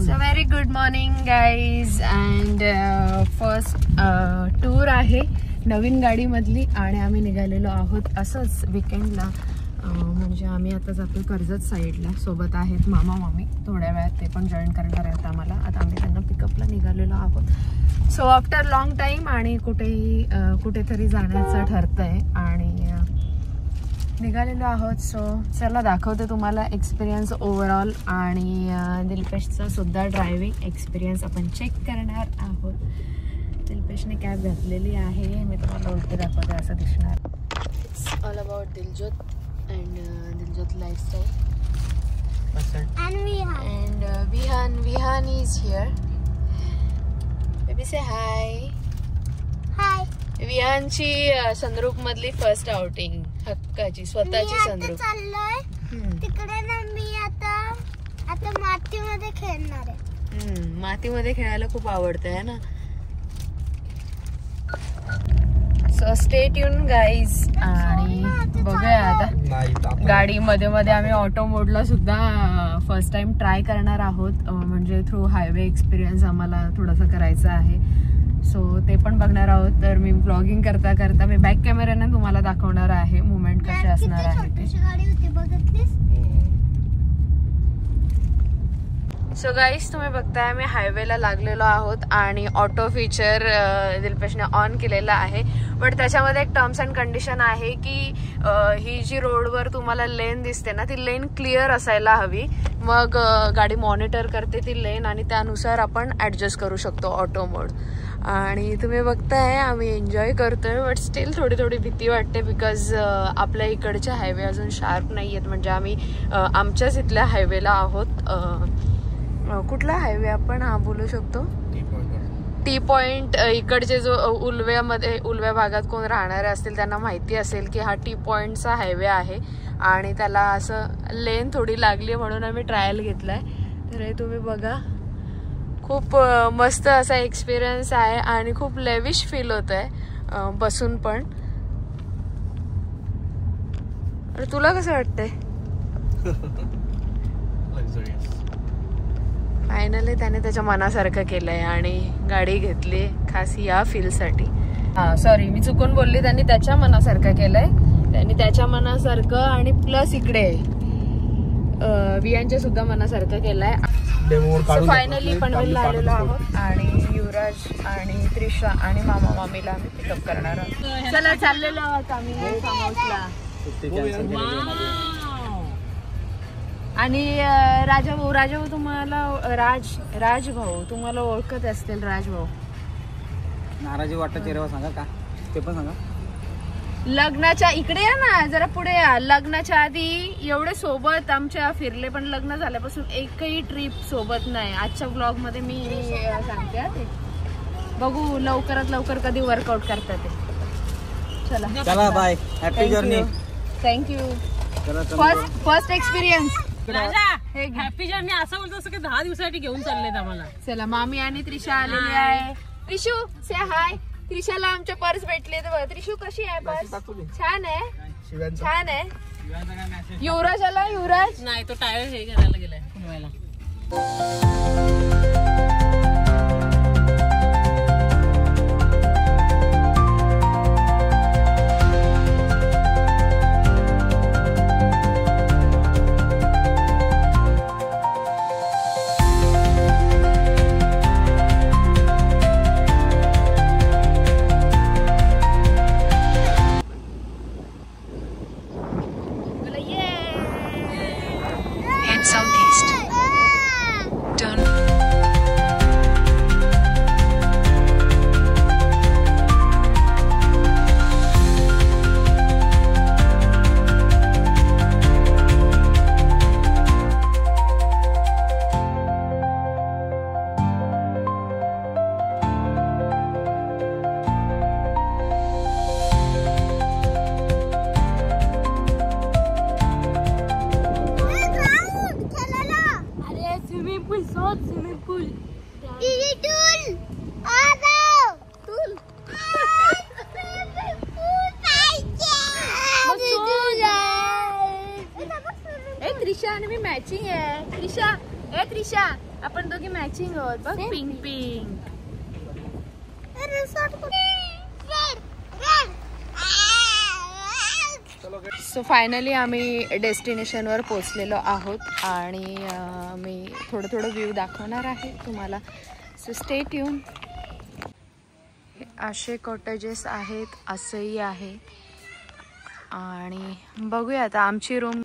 So very good morning guys and first tour आहे नवीन गाडीमधली आणि आम्ही निघालेलो आहोत असंच विकेंडला. म्हणजे आम्ही आता जातो कर्जत साईडला. सोबत आहेत मामा मामी, थोड्या वेळात ते पण जॉईन करणार आहेत आम्हाला. आता आम्ही त्यांना पिकअपला निघालेलो आहोत. सो आफ्टर लॉंग टाईम आणि कुठेतरी जाण्याचं ठरतंय आणि निघालेलो आहोत. सो चला दाखवते तुम्हाला एक्सपिरियन्स ओव्हरऑल आणि दिलपेशचा सुद्धा ड्रायव्हिंग एक्सपिरियन्स आपण चेक करणार आहोत. दिलपेशने कॅब घातलेली आहे, मी तुम्हाला उलटे दाखवते असं दिसणार. It's all about Diljot and Diljot lifestyle. And Vihan is here. Baby say hi. Hi. विहानची संद्रूप मधली फर्स्ट आउटिंग, हक्काची स्वतःची संद्रूप. तिकडे ना मी आता मातीमध्ये खेळणार आहे. मातीमध्ये खेळायला खूप आवडतं आहे ना. So stay tune guys. आणि बघूया आता गाडी मध्ये मध्ये आम्ही ऑटो मोडला सुद्धा फर्स्ट टाइम ट्राय करणार आहोत. म्हणजे थ्रू हायवे एक्सपिरियन्स आम्हाला थोडासा करायचा आहे. सो ते पण बघणार आहोत. तर मी व्लॉगिंग करता करता मी बॅक कॅमेऱ्याने तुम्हाला दाखवणार आहे मुवमेंट कसे असणार आहे ते. सो गाईज तुम्ही बघताय मी हायवेला लागलेलो आहोत आणि ऑटो फीचर दिलपेशने ऑन केलेला आहे. बट त्याच्यामध्ये एक टर्म्स अँड कंडिशन आहे की ही जी रोडवर तुम्हाला लेन दिसते ना ती लेन क्लिअर असायला हवी. मग गाडी मॉनिटर करते ती लेन आणि त्यानुसार आपण ऍडजस्ट करू शकतो ऑटो मोड. आणि तुम्ही बघताय आम्ही एन्जॉय करतोय. बट स्टील थोडी भीती वाटते बिकॉज आपल्या इकडचे हायवे अजून शार्प नाही आहेत. म्हणजे आम्ही आमच्याच इथल्या हायवेला आहोत. कुठला हायवे आपण बोलू शकतो? T point. इकडचे जो उलव्या भागात कोण राहणारे असतील त्यांना माहिती असेल की हा टी पॉइंटचा हायवे आहे आणि त्याला असं लेन थोडी लागली म्हणून आम्ही ट्रायल घेतलाय. तर हे तुम्ही बघा, खूप मस्त असा एक्सपिरियन्स आहे आणि खूप लेविश फील होत आहे बसून पण. तुला कसं वाटतंय? फायनली त्याने त्याच्या मनासारखं केलंय आणि गाडी घेतली खास या फीलसाठी. सॉरी मी चुकून बोलली. त्यांनी त्याच्या मनासारखं केलंय. त्यांनी त्याच्या मनासारखं आणि प्लस इकडे वियांच्या सुद्धा मनासारखं केलंय. फायनली पनवेलला आलेलो आहोत आणि युवराज आणि त्रिशा आणि मामा मामीला आम्ही पिकअप करणार आहोत. चला चाललेलो आहोत आम्ही फार्म हाऊसला. आणि राजाभाऊ तुम्हाला राजभाऊ तुम्हाला ओळखत असतील. राजभाऊ नाराजी वाटत चेहऱ्यावर सांगा का ते पण सांगा. लग्नाच्या इकडे या ना, जरा पुढे या. लग्नाच्या आधी एवढे सोबत आमच्या फिरले पण लग्न झाल्यापासून एकही ट्रिप सोबत नाही. आजच्या ब्लॉग मध्ये मी सांगते ते बघू लवकरात लवकर कधी वर्कआउट करतात ते. चला bye. Happy journey. Thank you. First experience. Happy journey असं बोलतो असं की 10 दिवसासाठी घेऊन चाललेत आम्हाला. चला मामी आणि त्रिशा आलेली आहे. त्रिशू से हाय. त्रिशाला आमच्या पर्स भेटले. तर त्रिशू कशी आहे पर्स? छान आहे, छान आहे. युवराज आला. युवराज नाही, तो टायर हे करायला गेलाय पुनवायला. त्रिशा आणि मी मॅचिंग आहे. त्रिशा आपण दोघी मॅचिंग आहोत बघ. Pink pink. सो फायनली आम्ही डेस्टिनेशनवर पोचलेलो आहोत आणि मी थोडं व्ह्यू दाखवणार आहे तुम्हाला. So stay tune. असे कॉटेजेस आहेत, असंही आहे. आणि बघूया आता आमची room.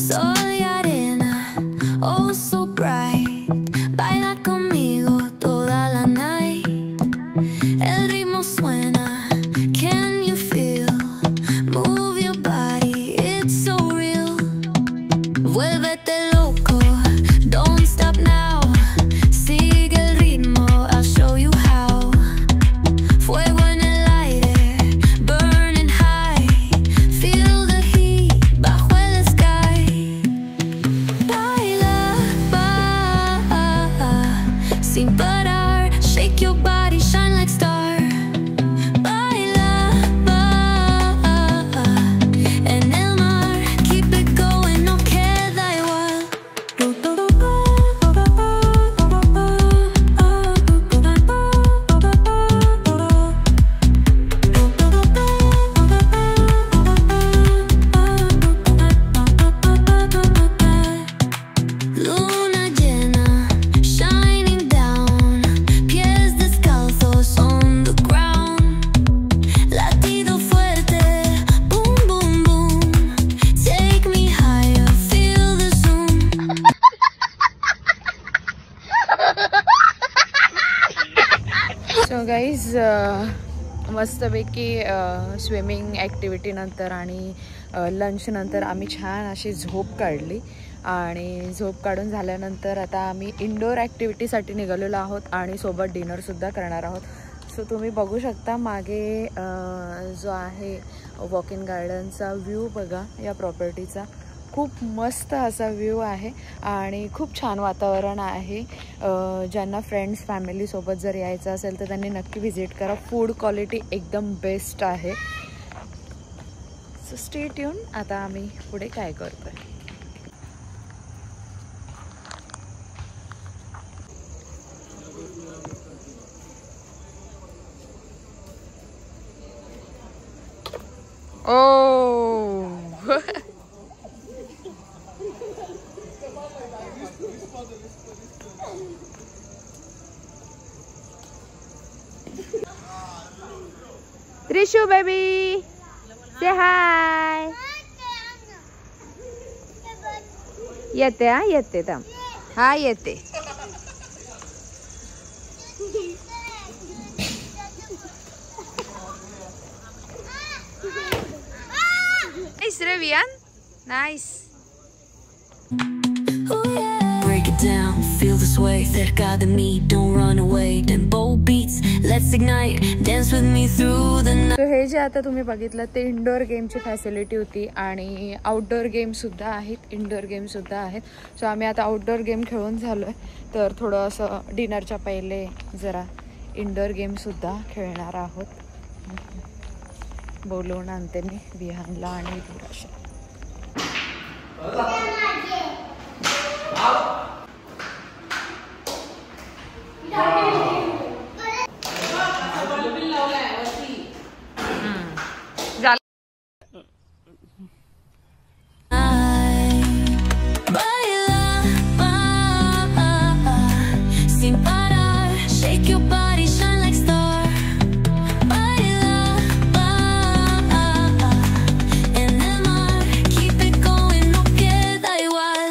Soy arena, oh so bright. Baila conmigo toda la night. El ritmo suena, can you feel? Move your body, it's so real. Vuélvete loco, don't stop now. Sigue el ritmo, I'll show you how. Fuego en el aire, burning high. Feel the heat bajo el sky. Baila, sin parar. Shake your body, shine like star. Baila, en el mar. Keep it going, no queda igual. Luna llena, shining down. Pies descalzos on the ground. Latido fuerte, boom, boom, boom. Take me higher, feel the zoom. So guys मस्तपैकी swimming activity नंतर आणि lunch नंतर आम्ही छान अशी झोप काढली. आणि झोप काढून झाल्यानंतर आता आम्ही इंडोर ॲक्टिव्हिटीसाठी निघालेलो आहोत आणि सोबत डिनरसुद्धा करणार आहोत. सो तुम्ही बघू शकता मागे जो आहे वॉक इन गार्डनचा व्ह्यू बघा. या प्रॉपर्टीचा खूप मस्त असा व्ह्यू आहे आणि खूप छान वातावरण आहे. ज्यांना फ्रेंड्स फॅमिलीसोबत जर यायचं असेल तर त्यांनी नक्की व्हिजिट करा. फूड क्वालिटी एकदम बेस्ट आहे. So stay tune. आता आम्ही पुढे काय करतोय. Rishu baby, say hi. येते हा येते थांब. हा येते. Nice Revian, nice. Ooh, yeah. Break it down, feel this way. Cerca de mí, don't run away. Tempo beats, let's ignite. Dance with me through the night. So हे जे आता तुम्ही बघितलं ते इंडोर गेमची फॅसिलिटी होती आणि आउटडोर गेमसुद्धा आहेत, indoor गेमसुद्धा आहेत. सो आम्ही आता आउटडोर गेम खेळून झालो आहे तर थोडं असं डिनरच्या पहिले जरा इंडोर गेमसुद्धा खेळणार आहोत. बोलवून आणते मी विहानला आणि दुराशा. Sin parar, shake your body, shine like star. En el mar, keep it going, no queda igual.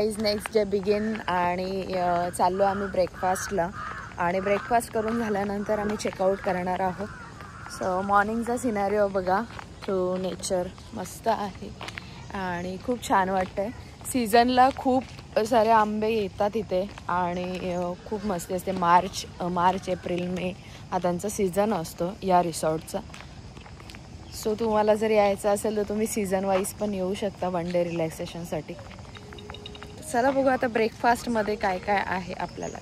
Guys next day begin आणि चाललो आम्ही ब्रेकफास्टला आणि ब्रेकफास्ट करून झाल्यानंतर आम्ही चेकआउट करणार आहोत. सो मॉर्निंगचा सिनारिओ बघा, थ्रू नेचर मस्त आहे आणि खूप छान वाटतं आहे. सीझनला खूप सारे आंबे येतात इथे आणि खूप मस्ती असते. मार्च एप्रिल मे हा त्यांचा सीझन असतो या रिसॉर्टचा. सो तुम्हाला जर यायचं असेल तर तुम्ही सीझन वाईज पण येऊ शकता वन डे रिलॅक्सेशनसाठी. चला बघू आता ब्रेकफास्टमध्ये काय काय आहे आपल्याला.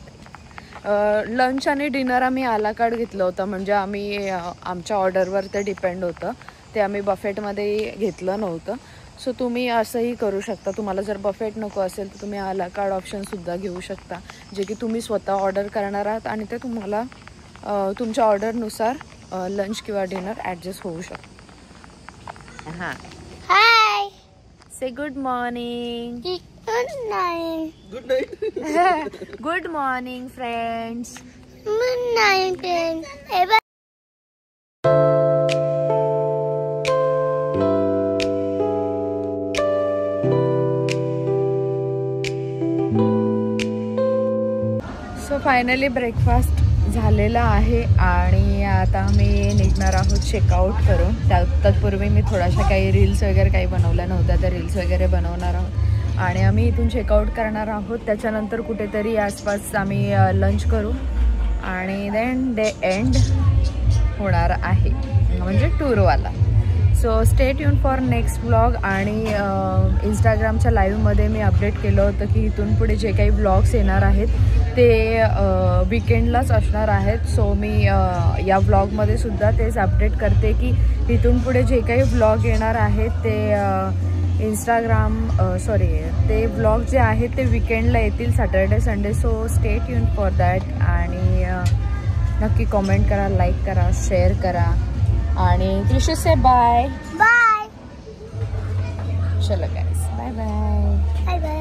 लंच आणि डिनर आम्ही आला कार्ड घेतलं होतं, म्हणजे आम्ही आमच्या ऑर्डरवर ते डिपेंड होतं, ते आम्ही बफेटमध्ये घेतलं नव्हतं. सो तुम्ही असंही करू शकता. तुम्हाला जर बफेट नको असेल तर तुम्ही आला कार्ड ऑप्शनसुद्धा घेऊ शकता, जे की तुम्ही स्वतः ऑर्डर करणार आहात आणि ते तुम्हाला तुमच्या ऑर्डरनुसार लंच किंवा डिनर ॲडजस्ट होऊ शकतं. हां, hi, say good morning. Good night. Good morning friends. Good night. So finally breakfast झालेला आहे आणि आता आम्ही निघणार आहोत चेकआउट करून. तत्पूर्वी मी थोड्याशा काही रील्स वगैरे काही बनवल्या नव्हत्या, त्या रील्स वगैरे बनवणार आहोत आणि आम्ही इथून चेकआउट करणार आहोत. त्याच्यानंतर कुठेतरी आसपास आम्ही लंच करू आणि देन डे एंड होणार आहे, म्हणजे टूरवाला. So stay tune for next vlog. आणि इंस्टाग्रामच्या लाईव्हमध्ये मी अपडेट केलं होतं की इथून पुढे जे काही व्लॉग्स येणार आहेत ते विकेंडलाच असणार आहेत. सो मी या व्लॉगमध्ये सुद्धा तेच अपडेट करते की इथून पुढे जे काही व्लॉग येणार आहेत ते ते व्लॉग जे आहेत ते विकेंडला येतील, Saturday Sunday. So stay tune for that आणि नक्की कॉमेंट करा, लाईक करा, शेअर करा आणि त्रिशू से बाय. बाय. चलो guys, bye bye. Bye bye.